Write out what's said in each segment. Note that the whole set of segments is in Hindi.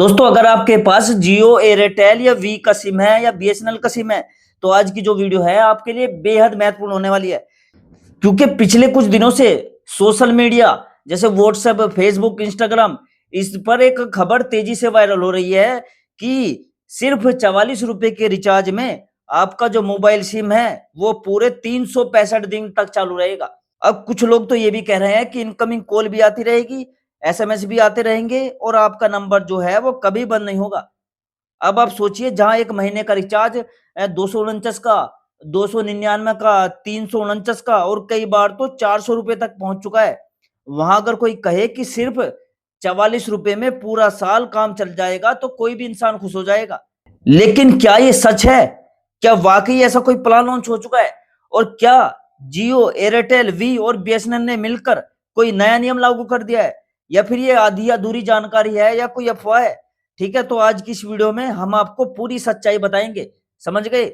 दोस्तों अगर आपके पास जियो एयरटेल या वी का सिम है या बीएसएनएल का सिम है तो आज की जो वीडियो है आपके लिए बेहद महत्वपूर्ण होने वाली है। क्योंकि पिछले कुछ दिनों से सोशल मीडिया जैसे व्हाट्सएप, फेसबुक, इंस्टाग्राम इस पर एक खबर तेजी से वायरल हो रही है कि सिर्फ 44 रुपए के रिचार्ज में आपका जो मोबाइल सिम है वो पूरे 365 दिन तक चालू रहेगा। अब कुछ लोग तो ये भी कह रहे हैं कि इनकमिंग कॉल भी आती रहेगी, एसएमएस भी आते रहेंगे और आपका नंबर जो है वो कभी बंद नहीं होगा। अब आप सोचिए जहाँ 1 महीने का रिचार्ज 249 का, 299 का, 349 का और कई बार तो 400 रुपए तक पहुँच चुका है। वहाँ अगर कोई कहे कि सिर्फ 44 रुपए में पूरा साल काम चल जाएगा तो कोई भी इंसान खुश हो जाएगा। लेकिन क्या ये सच है? क्या वाक़ई ऐसा कोई प्लान लॉन्च हो चुका है? और क्या जियो, एयरटेल, वी और बीएसएनएल ने मिलकर कोई नया नियम लागू कर दिया है? या फिर ये आधी-अधूरी जानकारी है या कोई अफ़वाह है? ठीक है, तो आज की इस वीडियो में हम आपको पूरी सच्चाई बताएँगे, समझ गए?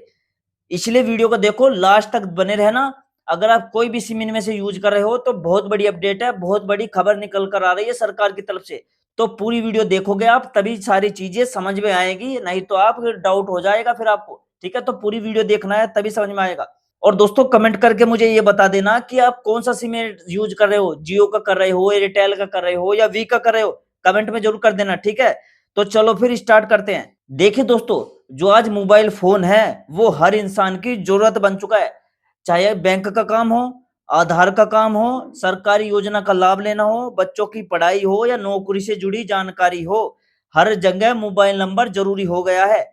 इसलिए वीडियो को देखो लास्ट तक बने रहना। अगर आप कोई भी सिम इनमें से यूज़ कर रहे हो तो बहुत बड़ी अपडेट है, बहुत बड़ी खबर निकल कर आ रही है सरकार की तरफ से। तो पूरी वीडियो देखोगे आप तभी सारी चीज़ें समझ में आएगी, नहीं तो आप फिर डाउट हो जाएगा फिर आपको। ठीक है, तो पूरी वीडियो देखना है तभी समझ में आएगा। और दोस्तों कमेंट करके मुझे ये बता देना कि आप कौन-सा सिम यूज़ कर रहे हो? जियो का कर रहे हो, एयरटेल का कर रहे हो या वी का कर रहे हो? कमेंट में ज़रूर कर देना, ठीक है? तो चलो फिर स्टार्ट करते हैं। देखिए दोस्तों, जो आज मोबाइल फ़ोन है, वो हर इंसान की ज़रूरत बन चुका है। चाहे बैंक का काम हो, आधार का काम हो, सरकारी योजना का लाभ लेना हो, बच्चों की पढ़ाई हो या नौकरी से जुड़ी जानकारी हो, हर जगह मोबाइल नंबर ज़रूरी हो गया है।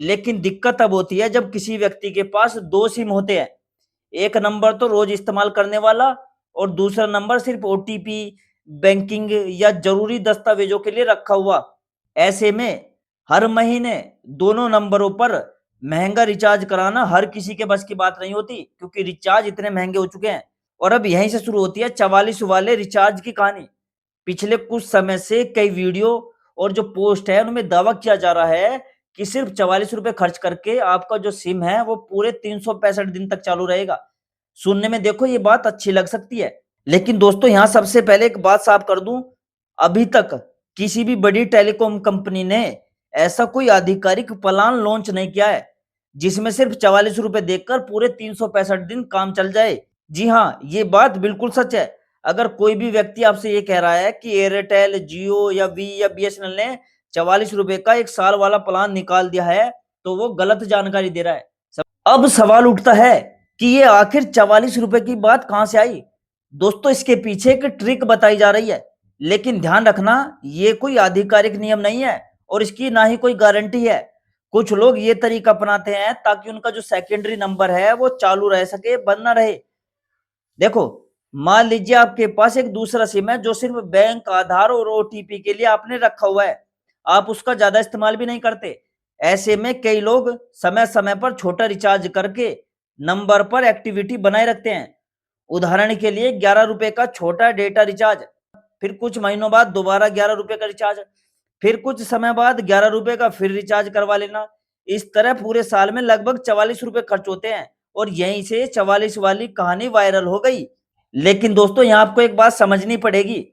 लेकिन दिक्कत तब होती है जब किसी व्यक्ति के पास 2 सिम होते हैं। एक नंबर तो रोज़ इस्तेमाल करने वाला और दूसरा नंबर सिर्फ़ ओटीपी, बैंकिंग या ज़रूरी दस्तावेज़ों के लिए रखा हुआ। ऐसे में हर महीने दोनों नंबरों पर महँगा रिचार्ज कराना हर किसी के बस की बात नहीं होती, क्योंकि रिचार्ज इतने महँगे हो चुके हैं। और अब यहीं से शुरू होती है 44 वाले रिचार्ज की कहानी। पिछले कुछ समय से कई वीडियो और जो पोस्ट है उनमें दावा किया जा रहा है कि सिर्फ 44 रुपए खर्च करके आपका जो सिम है वो पूरे 365 दिन तक चालू रहेगा। सुनने में देखो ये बात अच्छी लग सकती है, लेकिन दोस्तों यहाँ सबसे पहले एक बात साफ कर दूं, अभी तक किसी भी बड़ी टेलीकॉम कंपनी ने ऐसा कोई आधिकारिक प्लान लॉन्च नहीं किया है जिसमें सिर्फ 44 रुपए देकर पूरे 365 दिन काम चल जाए। जी हाँ, ये बात बिल्कुल सच है। अगर कोई भी व्यक्ति आपसे ये कह रहा है कि एयरटेल, जियो या वी या बीएसएनएल ने 44 रुपए का 1 साल वाला प्लान निकाल दिया है, तो वो गलत जानकारी दे रहा है। अब सवाल उठता है कि ये आखिर 44 रुपए की बात कहाँ से आई? दोस्तों इसके पीछे एक ट्रिक बताई जा रही है, लेकिन ध्यान रखना ये कोई आधिकारिक नियम नहीं है और इसकी ना ही कोई गारंटी है। कुछ लोग ये तरीका अपनाते हैं ताकि उनका जो सेकेंडरी नंबर है वो चालू रह सके, बंद ना रहे। देखो, मान लीजिए आपके पास एक दूसरा सिम है जो सिर्फ बैंक, आधार और ओटीपी के लिए आपने रखा हुआ है। आप उसका ज़्यादा इस्तेमाल भी नहीं करते। ऐसे में कई लोग समय-समय पर छोटा रिचार्ज करके नंबर पर एक्टिविटी बनाए रखते हैं। उदाहरण के लिए 11 रुपए का छोटा डेटा रिचार्ज, फिर कुछ महीनों बाद दोबारा 11 रुपए का रिचार्ज, फिर कुछ समय बाद 11 रुपए का फिर रिचार्ज करवा लेना। इस तरह पूरे साल में लगभग 44 रुपए खर्च होते हैं और यहीं से 44 वाली कहानी वायरल हो गई। लेकिन दोस्तों यहाँ आपको एक बात समझनी पड़ेगी,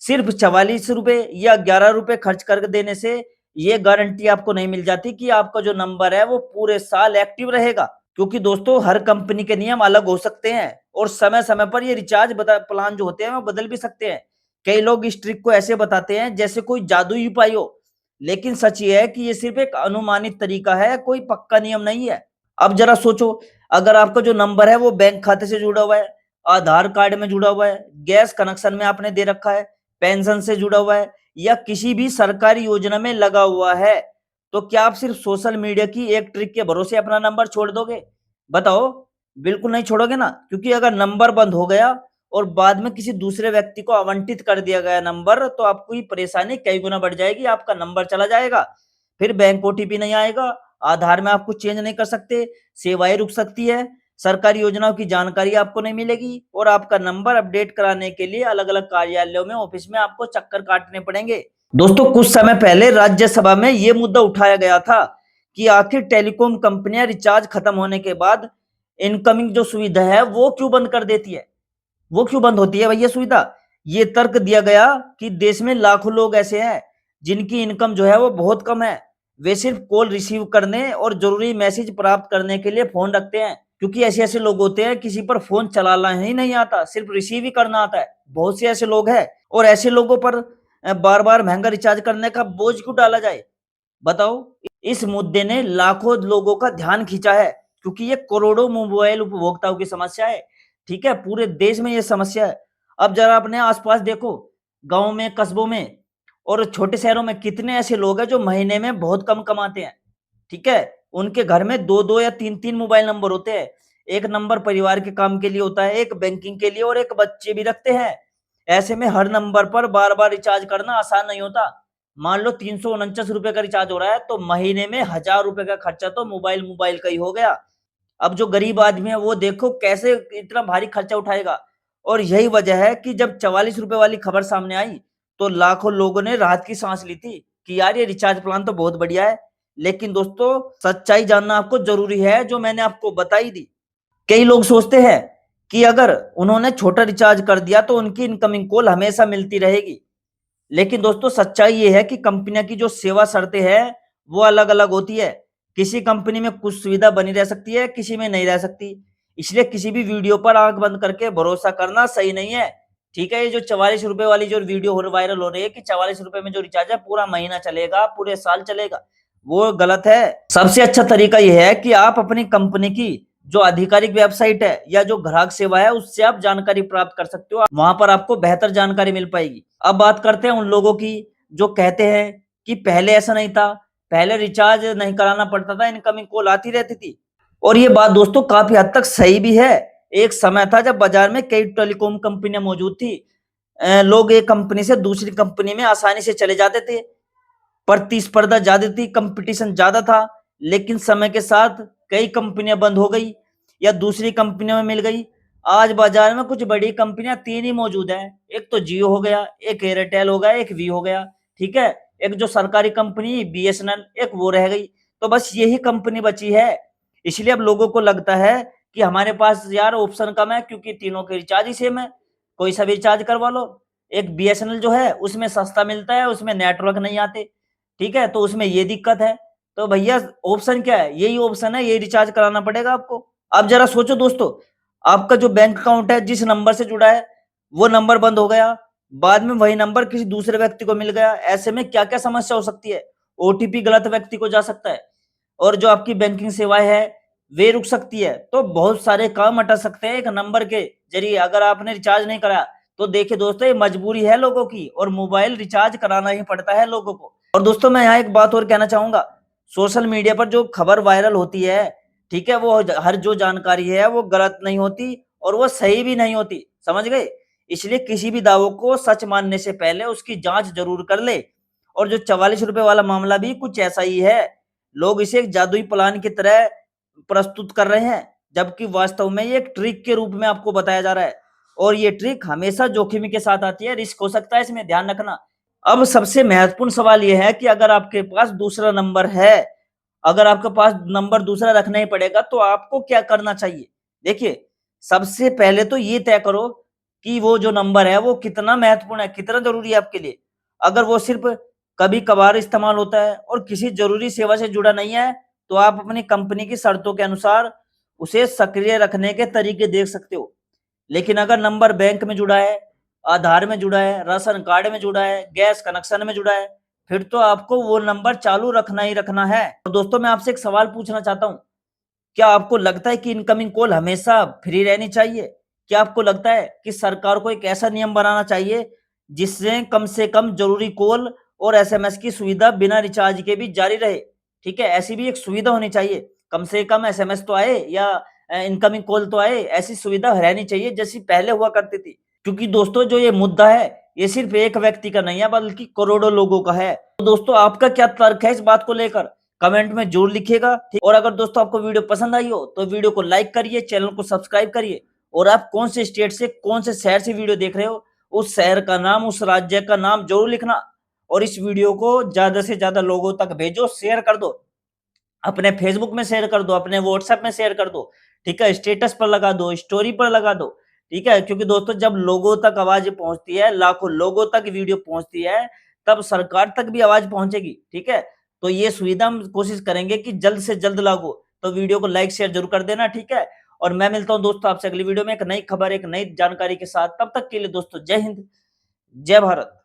सिर्फ 44 रुपए या 11 रुपए खर्च कर देने से ये गारंटी आपको नहीं मिल जाती कि आपका जो नंबर है वो पूरे साल एक्टिव रहेगा। क्योंकि दोस्तों हर कंपनी के नियम अलग हो सकते हैं और समय-समय पर ये रिचार्ज प्लान जो होते हैं वो बदल भी सकते हैं। कई लोग इस ट्रिक को ऐसे बताते हैं जैसे कोई जादुई उपाय हो, लेकिन सच ये है कि ये सिर्फ एक अनुमानित तरीका है, कोई पक्का नियम नहीं है। अब जरा सोचो, अगर आपका जो नंबर है वो बैंक खाते से जुड़ा हुआ है, आधार कार्ड में जुड़ा हुआ है, गैस कनेक्शन में आपने दे रखा है, पेंशन से जुड़ा हुआ है या किसी भी सरकारी योजना में लगा हुआ है, तो क्या आप सिर्फ सोशल मीडिया की एक ट्रिक के भरोसे अपना नंबर छोड़ दोगे? बताओ, बिल्कुल नहीं छोड़ोगे ना, क्योंकि अगर नंबर बंद हो गया और बाद में किसी दूसरे व्यक्ति को आवंटित कर दिया गया नंबर, तो आपकी परेशानी कई गुना बढ़ जाएगी, आपका नंबर चला जाएगा, फिर बैंक ओटीपी नहीं आएगा, आधार में आप कुछ चेंज नहीं कर सकते, सेवाएँ रुक सकती है, सरकारी योजनाओं की जानकारी आपको नहीं मिलेगी और आपका नंबर अपडेट कराने के लिए अलग-अलग कार्यालयों में, ऑफिस में आपको चक्कर काटने पड़ेंगे। दोस्तों कुछ समय पहले राज्यसभा में ये मुद्दा उठाया गया था कि आखिर टेलीकॉम कंपनियां रिचार्ज खत्म होने के बाद इनकमिंग जो सुविधा है वो क्यों बंद कर देती है? वो क्यों बंद होती है भई ये सुविधा? ये तर्क दिया गया कि देश में लाखों लोग ऐसे हैं जिनकी इनकम जो है वो बहुत कम है, वे सिर्फ कॉल रिसीव करने और जरूरी मैसेज प्राप्त करने के लिए फोन रखते हैं। क्योंकि ऐसे ऐसे लोग होते हैं किसी पर फोन चलाना ही नहीं आता, सिर्फ रिसीव ही करना आता है। बहुत से ऐसे लोग हैं और ऐसे लोगों पर बार बार महंगा रिचार्ज करने का बोझ क्यों डाला जाए, बताओ। इस मुद्दे ने लाखों लोगों का ध्यान खींचा है, क्योंकि ये करोड़ों मोबाइल उपभोक्ताओं की समस्या है। ठीक है, पूरे देश में ये समस्या है। अब जरा अपने आसपास देखो, गांव में, कस्बों में और छोटे शहरों में कितने ऐसे लोग हैं जो महीने में बहुत कम कमाते हैं। ठीक है, उनके घर में दो दो या तीन तीन मोबाइल नंबर होते हैं। एक नंबर परिवार के काम के लिए होता है, एक बैंकिंग के लिए और एक बच्चे भी रखते हैं। ऐसे में हर नंबर पर बार बार रिचार्ज करना आसान नहीं होता। मान लो 349 रुपए का रिचार्ज हो रहा है, तो महीने में 1000 रुपए का खर्चा तो मोबाइल मोबाइल का ही हो गया। अब जो गरीब आदमी है वो देखो कैसे इतना भारी खर्चा उठाएगा। और यही वजह है कि जब 44 रुपए वाली खबर सामने आई तो लाखों लोगों ने राहत की सांस ली थी कि यार ये रिचार्ज प्लान तो बहुत बढ़िया है। लेकिन दोस्तों, सच्चाई जानना आपको जरूरी है जो मैंने आपको बताई दी। कई लोग सोचते हैं कि अगर उन्होंने छोटा रिचार्ज कर दिया तो उनकी इनकमिंग कॉल हमेशा मिलती रहेगी। लेकिन दोस्तों, सच्चाई ये है कि कंपनियों की जो सेवा शर्तें हैं वो अलग अलग होती है। किसी कंपनी में कुछ सुविधा बनी रह सकती है, किसी में नहीं रह सकती। इसलिए किसी भी वीडियो पर आंख बंद करके भरोसा करना सही नहीं है। ठीक है, ये जो 44 रुपए वाली जो वीडियो वायरल हो रही है कि 44 रुपए में जो रिचार्ज है पूरा महीना चलेगा, पूरे साल चलेगा, वो गलत है। सबसे अच्छा तरीका यह है कि आप अपनी कंपनी की जो आधिकारिक वेबसाइट है या जो ग्राहक सेवा है उससे आप जानकारी प्राप्त कर सकते हो। वहां पर आपको बेहतर जानकारी मिल पाएगी। अब बात करते हैं उन लोगों की जो कहते हैं कि पहले ऐसा नहीं था, पहले रिचार्ज नहीं कराना पड़ता था, इनकमिंग कॉल आती रहती थी। और ये बात दोस्तों काफी हद तक सही भी है। एक समय था जब बाजार में कई टेलीकॉम कंपनियां मौजूद थी। लोग एक कंपनी से दूसरी कंपनी में आसानी से चले जाते थे। प्रतिस्पर्धा ज्यादा थी, कंपटीशन ज्यादा था। लेकिन समय के साथ कई कंपनियां बंद हो गई या दूसरी कंपनियों में मिल गई। आज बाजार में कुछ बड़ी कंपनियां तीन ही मौजूद हैं। एक तो जियो हो गया, एक एयरटेल हो गया, एक वी हो गया। ठीक है, एक जो सरकारी कंपनी बीएसएनएल, एक वो रह गई। तो बस यही कंपनी बची है। इसलिए अब लोगों को लगता है कि हमारे पास यार ऑप्शन कम है, क्योंकि तीनों के रिचार्ज ही सेम है, कोई सा भी रिचार्ज करवा लो। एक बीएसएनएल जो है उसमें सस्ता मिलता है, उसमें नेटवर्क नहीं आते। ठीक है, तो उसमें ये दिक्कत है। तो भैया ऑप्शन क्या है, यही ऑप्शन है, यही रिचार्ज कराना पड़ेगा आपको। अब जरा सोचो दोस्तों, आपका जो बैंक अकाउंट है जिस नंबर से जुड़ा है वो नंबर बंद हो गया, बाद में वही नंबर किसी दूसरे व्यक्ति को मिल गया, ऐसे में क्या क्या समस्या हो सकती है। ओटीपी गलत व्यक्ति को जा सकता है और जो आपकी बैंकिंग सेवाएं है वे रुक सकती है। तो बहुत सारे काम अटक सकते हैं एक नंबर के जरिए अगर आपने रिचार्ज नहीं कराया। तो देखिए दोस्तों, ये मजबूरी है लोगों की और मोबाइल रिचार्ज कराना ही पड़ता है लोगों को। और दोस्तों, मैं यहाँ एक बात और कहना चाहूंगा। सोशल मीडिया पर जो खबर वायरल होती है, ठीक है, वो हर जो जानकारी है वो गलत नहीं होती और वो सही भी नहीं होती, समझ गए। इसलिए किसी भी दावों को सच मानने से पहले उसकी जांच जरूर कर ले। और जो 44 रुपए वाला मामला भी कुछ ऐसा ही है। लोग इसे एक जादुई प्लान की तरह प्रस्तुत कर रहे हैं, जबकि वास्तव में ये एक ट्रिक के रूप में आपको बताया जा रहा है। और ये ट्रिक हमेशा जोखिम के साथ आती है, रिस्क हो सकता है, इसमें ध्यान रखना। अब सबसे महत्वपूर्ण सवाल यह है कि अगर आपके पास दूसरा नंबर है, अगर आपके पास नंबर दूसरा रखना ही पड़ेगा तो आपको क्या करना चाहिए। देखिए, सबसे पहले तो ये तय करो कि वो जो नंबर है वो कितना महत्वपूर्ण है, कितना जरूरी है आपके लिए। अगर वो सिर्फ कभी कभार इस्तेमाल होता है और किसी जरूरी सेवा से जुड़ा नहीं है, तो आप अपनी कंपनी की शर्तों के अनुसार उसे सक्रिय रखने के तरीके देख सकते हो। लेकिन अगर नंबर बैंक में जुड़ा है, आधार में जुड़ा है, राशन कार्ड में जुड़ा है, गैस कनेक्शन में जुड़ा है, फिर तो आपको वो नंबर चालू रखना ही रखना है। और दोस्तों, मैं आपसे एक सवाल पूछना चाहता हूँ। क्या आपको लगता है कि इनकमिंग कॉल हमेशा फ्री रहनी चाहिए? क्या आपको लगता है कि सरकार को एक ऐसा नियम बनाना चाहिए जिससे कम से कम जरूरी कॉल और एसएमएस की सुविधा बिना रिचार्ज के भी जारी रहे? ठीक है, ऐसी भी एक सुविधा होनी चाहिए। कम से कम एसएमएस तो आए या इनकमिंग कॉल तो आए, ऐसी सुविधा रहनी चाहिए जैसी पहले हुआ करती थी। क्योंकि दोस्तों, जो ये मुद्दा है ये सिर्फ एक व्यक्ति का नहीं है बल्कि करोड़ों लोगों का है। तो दोस्तों, आपका क्या तर्क है इस बात को लेकर, कमेंट में जरूर लिखिएगा। और अगर दोस्तों आपको वीडियो पसंद आई हो तो वीडियो को लाइक करिए, चैनल को सब्सक्राइब करिए। और आप कौन से स्टेट से, कौन से शहर से वीडियो देख रहे हो, उस शहर का नाम, उस राज्य का नाम जरूर लिखना। और इस वीडियो को ज्यादा से ज्यादा लोगों तक भेजो, शेयर कर दो, अपने फेसबुक में शेयर कर दो, अपने व्हाट्सएप में शेयर कर दो। ठीक है, स्टेटस पर लगा दो, स्टोरी पर लगा दो। ठीक है, क्योंकि दोस्तों जब लोगों तक आवाज पहुंचती है, लाखों लोगों तक वीडियो पहुंचती है, तब सरकार तक भी आवाज पहुंचेगी। ठीक है, तो ये सुविधा हम कोशिश करेंगे कि जल्द से जल्द लागू। तो वीडियो को लाइक शेयर जरूर कर देना। ठीक है, और मैं मिलता हूं दोस्तों आपसे अगली वीडियो में एक नई खबर, एक नई जानकारी के साथ। तब तक के लिए दोस्तों जय हिंद, जय भारत।